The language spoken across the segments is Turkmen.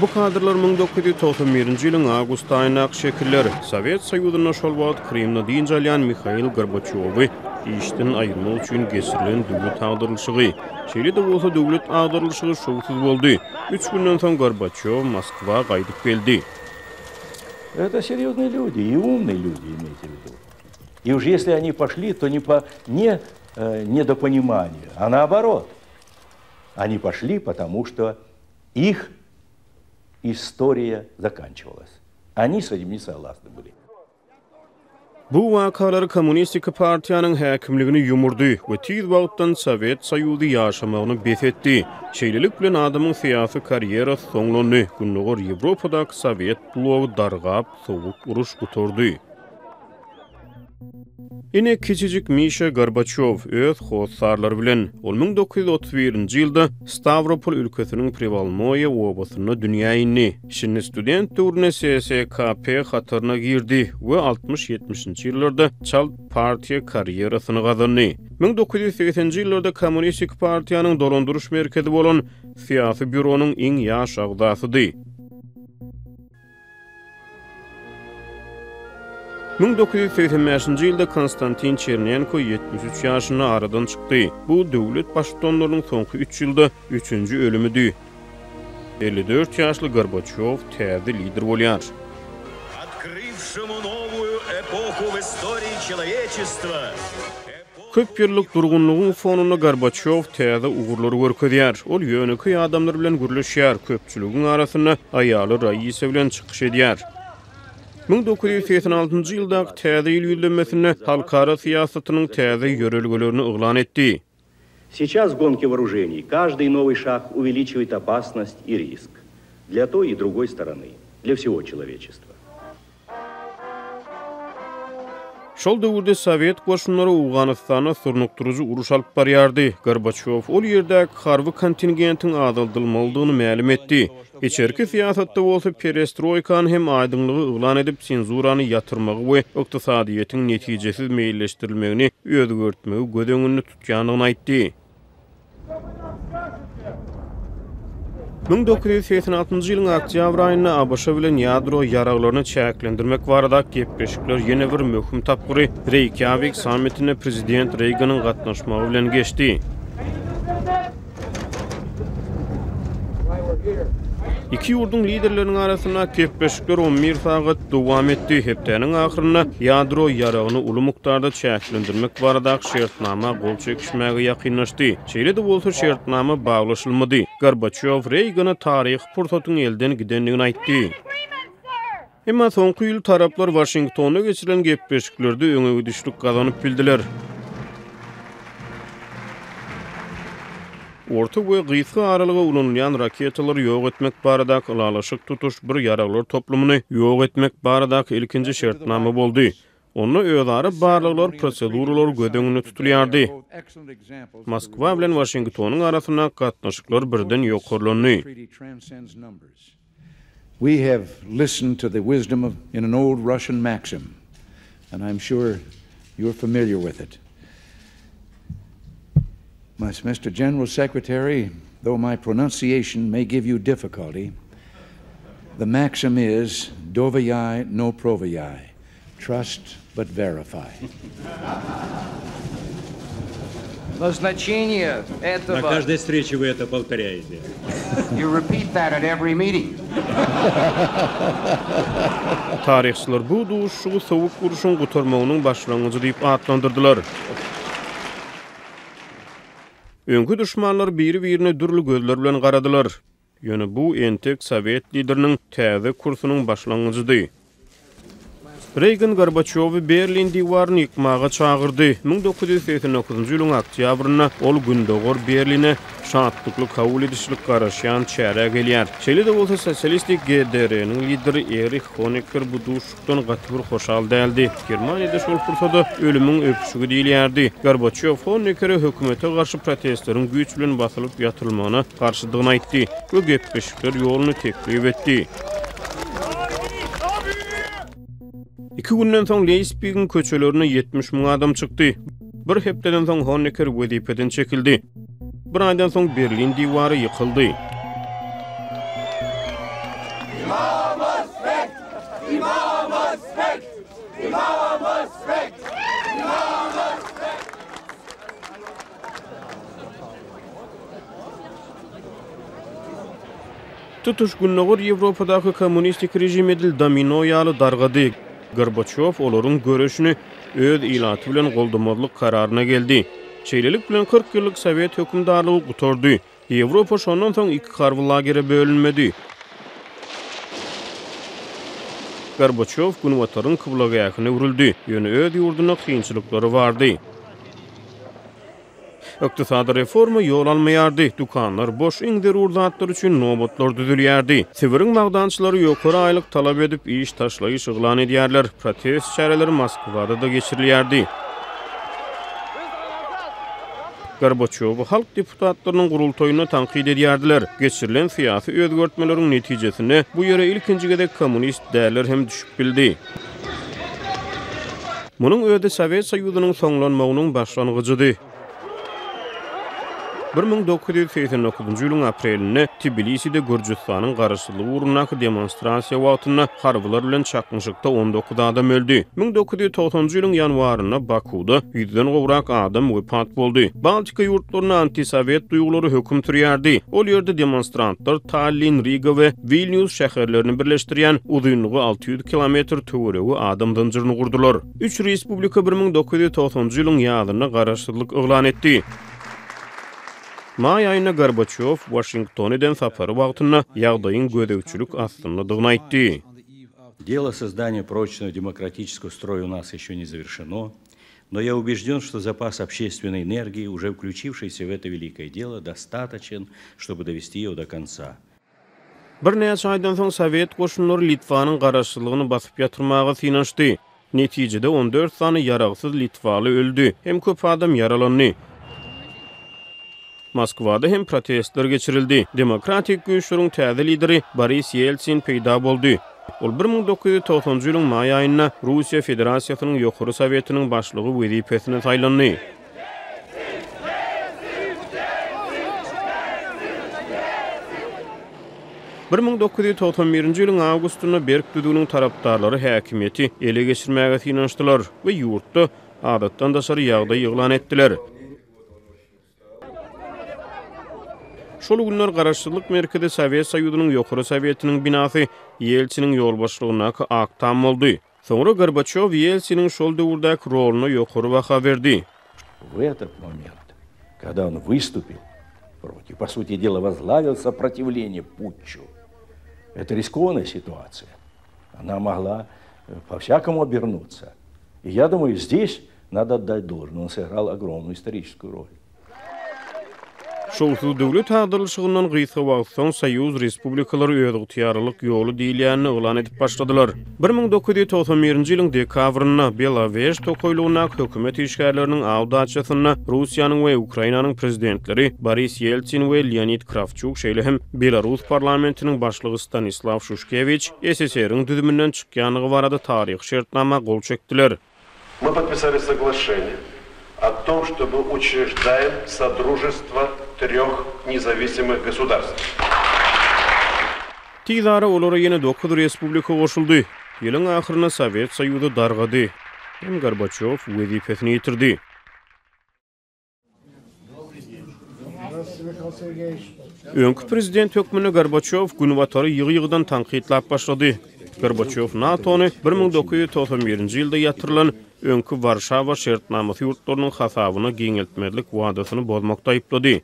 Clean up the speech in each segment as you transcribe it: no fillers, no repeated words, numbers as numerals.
Bu kadrlar 1991-nji ýylyň awgust aýyna şekilleri Sowet Soýuzyna şol wagt Krimni diýinjelýän Mikhail Gorbaçowy işden aýyrmak üçin geçirilen döwlet agdyrylşygy. Şeýle de bolsa döwlet agdyrylşygy şowsuz boldy. 3 günden soň Gorbaçow Moskwa gaýdyp geldi. Это серьезные люди, и умные люди, имейте в виду. И уж если они пошли, то не недопонимание, а наоборот. Они пошли, потому что их история заканчивалась. Они с этим не согласны были. Bu wakalar Kommunistik Partiýanyň häkimligini ýumurdy we tiz wagtdan Sowet Soýuzy ýaşamagyny bethetdi. Şeýlelik bilen adamyň syýasy karýerasy soňlandy. Gündogar Ýewropadaky Sowet blogy dargap, sowuk uruş guturdy. Ine kiçijik Misha Gorbaçow öz hossarlary bilen 1931-nji ýylda Stavropol ülkesiniň Privalnoye obasyna dünýä indi. Şimdi student döwrüne SSKP hatyryna girdi we 60-70-nji ýyllarda çal partiýa karýerasyny gazandy. 1980-nji ýyllarda Kommunistik Partiýanyň dolandyryş merkezi bolan Syýasy Büronuň iň ýaş agdasydy. 1985-nji ýylda Konstantin Chernenko 73 ýaşyna aradan çykdy. Bu döwlet başçylarynyň soňky 3 ýylda 3-nji ölümidi. 54 ýaşly Gorbaçow täze lider bolýar. Открывшему новую эпоху в истории человечества. Köp ýyllyk durgunlygyň fonuna Gorbaçow täze ugurlary görkezýär. Ol ýöneky adamlar bilen gürleşýär, köpçüligiň arasyna aýaly Raisa bilen çykyş edýär. 1986-njy ýylda täze ýyl ýüldemesini halkara syýasatynyň täze ýörelgelerini yglan etdi. Сейчас в гонке вооружений каждый новый шаг увеличивает опасность и риск для той и другой стороны, для всего человечества. Şol döwürde Sowet goşunlary Awganystana surnukturucu uruş alyp barýardy. Gorbaçow ol ýerde harby kontingentiň azaldylmalydygyny ma'lum etdi. Içerki syýasatda bolsa perestroýkany hem aýdynlygy yglan edip senzurany ýatyrmagy we ykdysadyýetiň netijesiz meýilleşdirilmegini özgörtmegi gödeňini tutýanyny aýtdy. 1986-njy ýylyň oktýabr aýyna ABŞ bilen ýadro ýaraglaryny çäklendirmek barada gepleşikler ýene bir möhüm tapgyry Reykjavik sammitine prezident Reaganyň gatnaşmagy bilen geçdi. İki ýurduň liderleriniň arasyna gepleşikler 11 sagat dowam etdi. Hepdeniň ahyryna ýadro ýaragyny uly mukdarda çäklendirmek barada şertnama gol çekişmäge ýakynlaşdy. Şeýle de bolsa şertnama baglaşylmady. Gorbaçow Reagany taryh pursatyň elden gidenligini aýtdy. Emma soňky ýyl taraplar Washingtonda geçirilen gepleşiklerde öňe gidişlik gazanyp bildiler. Orta we gysga aralyga ulanýan raketalary ýok etmek baradaky ýalaşyk tutuş bir ýaraglar toplumyny ýok etmek baradaky ilkinji şertnama boldy. Onu öýdary barlyklar proseduralar gödeňine tutulýardy. Moskwa bilen Washingtonyň arasyna gatnaşyklar birden ýokarlandy. We have listened to the wisdom of in an old Russian maxim, and I'm sure you're familiar with it. Mr. General Secretary, though my pronunciation may give you difficulty, the maxim is dovyai no provyai, trust but verify. Назначение этого... На каждой встрече вы это повторяете. You repeat that at every meeting. Tarihçiler bu duşugy sowuk uruşyň gutarmagynyň başlangyjy diýip adlandyrdylar. Öňkü düşmanlar biri-birine dürli gözler bilen garadylar. Ýöne bu entek Sowet lideriniň täze kursunyň başlangyjydy. Reagan Gorbaçowy Berlin diwaryny ýykmaga çagyrdy. 1989-njy ýylyň oktýabryna ol gündogar Berline şahatlykly kabul edişlik garaşýan çäre gelýär. Şeýle de bolsa sosialistik GDR-niň lideri Erich Honecker bu duşukdan gatyr hoşal däldi. Germaniýada şol pursada ölümüň öpüşigi diýilýärdi. Gorbaçow Honecker'e hökümete garşy protestleriň güýç bilen basylyp ýatyrylmagyna garşydygyny aýtdy we gepleşikler ýoluny teklip etdi. 2 günden soň Leipzig'in köçelerine 70 000 adam çykdy. Bir hepdeden soň Honecker wezipeden çekildi. Bir aydan soň Berlin diwary ýykyldy. Tutuşgunluğur Yevropadaki kommunistik rejim edil domino ýaly dargady. Gorbaçov olaryň görüşini öz ilaty bilen goldamazlyk kararyna geldi. Çeýlelik bilen 40 ýyllyk Sowet hökümdarlygy gutordy. Ýewropa şondan soň iki harby lagere bölünmedi. Gorbaçov Gunwataryň kıblagaýakyna urildi. Ýöne öz ýurduna kynçylyklary bardy. Iktisady reforma yol almaýardy. Dukanlar boş iňder urzatlar üçin nobotlar düzülýärdi. Sibiriň magdançylary ýokary aýlyk talap edip iş taşlaýyş yglan edýärler. Protest çäreleri Moskwada da geçirilýärdi. Gorbaçow halk deputatlarynyň gurultoýuny tanqid edýärdiler. Geçirilen syýasy özgörtmeleriň netijesini bu ýere ilkinji gedek kommunist däler hem düşüp bildi. Munyň öýde Sowet Soýuzynyň soňlanmagynyň başlangyjydy. 1989-njy ýylyň aprelinde Tbiliside Gürjistanyň garaşsylygy urunak demonstrasiýa wagtyna harbylar bilen çakmyşykda 19 adam öldü. 1990-njy ýylyň ýanwaryna Bakuda 100den gowrak adam wepat boldy. Baltika ýurtlaryna anti-sowet duýgulary höküm sürýärdi. Ol ýerde demonstrantlar Tallinn, Riga we Vilnius şäherlerini birleşdirýän uzunlygy 600 kilometr töweregi adam dynjyryny gurdular. 3 respublika 1990-njy ýylyň ýazyna garaşsylyk yglan etdi. May ayına Gorbaçov Washington'dan sapary wagtyna ýagdaýyň gödäwçilik astynydygyny aýtdy. Дело создания прочного демократического строя у нас еще не завершено, но я убежден, что запас общественной энергии, уже включившийся в это великое дело, достаточен, чтобы довести его до конца. Bir näçe aýdan soň Sowet goşunlary Litvanyň garaşsylygyny basyp ýatyrmagy synanşdy. Netijede 14 sany ýaragsyz Litwaly öldü, hem köp adam yaralandy. Moskwada hem protestler geçirildi. Demokratik güýçleriň täze lideri Boris Yeltsin peýda boldy. Ol 1990-njy ýylyň may aýyna Russiýa Federasiýasynyň ýokary sowetiniň başlygy wezipesine taýlandy. Bir 1991-nji ýylyň awgustyna Berk düdüginiň tarapdarlary häkimiýeti ele geçirmäge synanşdylar we ýurtda adatdan daşary ýagdaý ýyglan etdiler. Şol günler garaşsylyk merkezi Sowet Soýuzynyň ýokary sowetiniň binasy Yeltsiniň ýolbaşlygyna aktam boldy. Soňra Gorbaçov Yeltsiniň şol döwürdäki roluny ýokary baha berdi. В этот момент, когда он выступил против, по сути дела, возглавил сопротивление путчу, это рискованная ситуация. Она могла по-всякому обернуться. И я думаю, здесь надо отдать должное. Он сыграл огромную историческую роль. Şolsuz döwlet hagdyrlşygyndan gysga wagtdan Soýuz respublikalary öz ýarylyk ýoly diýilýänini yglan edip başladylar. 1991-nji ýylyň dekabryna Belarus tokoýlugyna hökümet işgärleriniň awdaçysyna Russiýanyň we Ukrainanyň prezidentleri Boris Yeltsin we Leonid Kravchuk şeýle hem Belarus parlamentiniň başlygy Stanislav Shushkevich SSR-iň düzümünden çykýanygy barada taryh şertnama gol çekdiler. Мы подписали соглашение о том, что мы учреждаем содружество 3 независимых государств. Tizara olara ýene 9 respublika goşuldy. Ýylyň ahyryna Sowet Soýuzy dargady. Hem Gorbaçov wezipesini ýitirdi. Öňkü prezident hökmüne Gorbaçov Gunwatary ýygy-ýygydan tanqidlap başlady. Gorbaçov NATO'ny 1991-nji ýylda ýatyrylan öňkü Warşawa şertnamasy ýurtlarynyň hasabyna giňeltmezlik wadasyny bozmakda aýplady.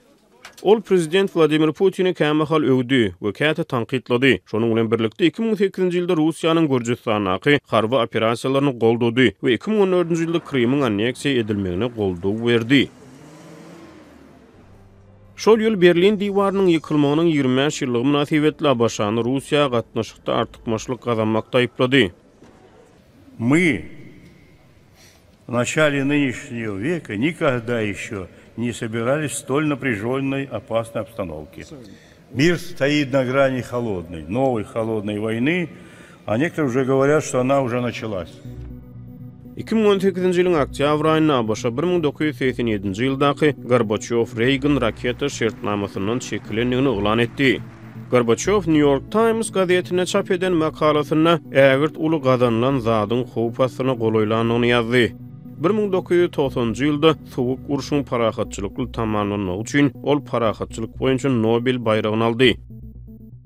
Ol prezident Vladimir Putin'i kämehal öwdi we käte tanqidlady. Şonuň bilen birlikde 2008-nji ýylda Russiýanyň Gürjistanaky harby operasiýalaryny goldady we 2014-nji ýylda Krymyň anneksiýa edilmegine goldaw berdi. Şol ýyl Berlin diýwarynyň ýykylmagynyň 20 ýyllygy münasibetli başany Russiýa gatnaşykda artykmaçlyk gazanmakda aýplady. Мы в начале нынешнего века никогда еще не собирались в столь напряженной, опасной обстановке. Мир стоит на грани холодной, новой холодной войны, а некоторые уже говорят, что она уже началась. 2018-nji ýylyň oktýabr aýyna başa 1987-nji ýyldaky Gorbaçov Reagan raketa şertnamasynyň çekilendigini yglan etdi. Gorbaçov New York Times gazetine çap eden makalasyna ägirt uly gazanlan zadyň howpasyna golaýlanyny ýazdy. 1990-njy ýylda Sowuk urşuň parahatçylykly tamamlanyny üçin ol parahatçylyk boýunça Nobel bayragyny aldy.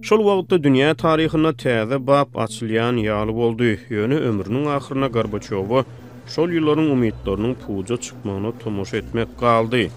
Şol wagtda dünýä taryhyna täze bap açylýan ýaly boldy. Ýöne ömrüniň ahyryna Gorbaçowa şol ýyllaryň umytlarynyň puja çykmagyna tomoşa etmek galdy.